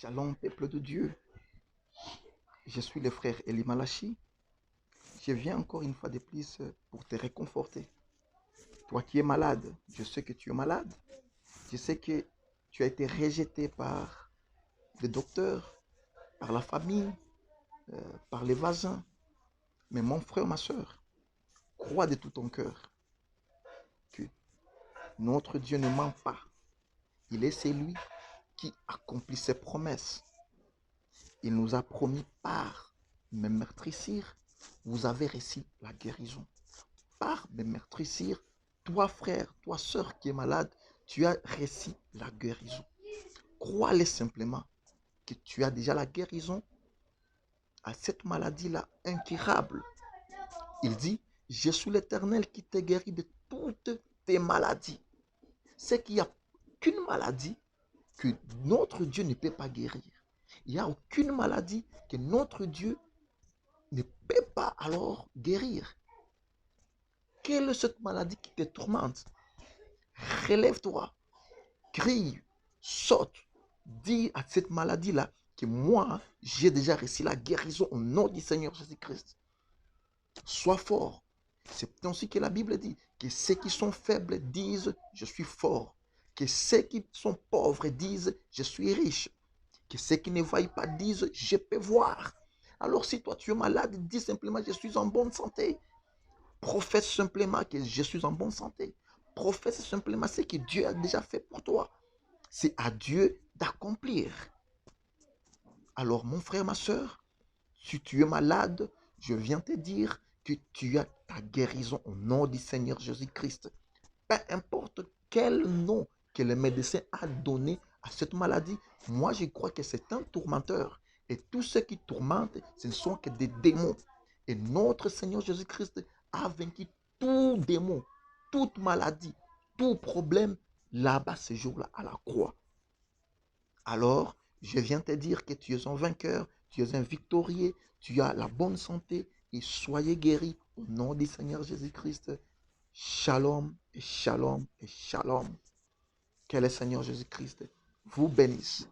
Shalom, peuple de Dieu. Je suis le frère Eli Malachi. Je viens encore une fois de plus pour te réconforter. Toi qui es malade, je sais que tu es malade. Je sais que tu as été rejeté par les docteurs, par la famille, par les voisins. Mais mon frère, ma soeur, crois de tout ton cœur que notre Dieu ne ment pas. Il est celui qui accomplit ses promesses. Il nous a promis par mes meurtrissures, vous avez reçu la guérison. Par mes meurtrissures, toi frère, toi sœur qui est malade, tu as reçu la guérison. Crois-le simplement que tu as déjà la guérison à cette maladie-là incurable. Il dit, je suis l'Éternel qui te guérit de toutes tes maladies. C'est qu'il n'y a qu'une maladie que notre Dieu ne peut pas guérir. Il n'y a aucune maladie que notre Dieu ne peut pas alors guérir. Quelle est cette maladie qui te tourmente? Relève-toi, crie, saute, dis à cette maladie-là que moi, j'ai déjà reçu la guérison au nom du Seigneur Jésus-Christ. Sois fort. C'est ainsi que la Bible dit que ceux qui sont faibles disent je suis fort. Que ceux qui sont pauvres disent je suis riche. Que ceux qui ne voient pas disent je peux voir. Alors si toi tu es malade, dis simplement je suis en bonne santé. Professe simplement que je suis en bonne santé. Professe simplement ce que Dieu a déjà fait pour toi. C'est à Dieu d'accomplir. Alors mon frère, ma soeur, si tu es malade, je viens te dire que tu as ta guérison au nom du Seigneur Jésus-Christ. Peu importe quel nom que le médecin a donné à cette maladie, moi je crois que c'est un tourmenteur. Et tous ceux qui tourmentent, ce ne sont que des démons. Et notre Seigneur Jésus-Christ a vaincu tout démon, toute maladie, tout problème là-bas ce jour-là à la croix. Alors, je viens te dire que tu es un vainqueur, tu es un victorieux, tu as la bonne santé et soyez guéris au nom du Seigneur Jésus-Christ. Shalom et shalom et shalom. Que le Seigneur Jésus-Christ vous bénisse.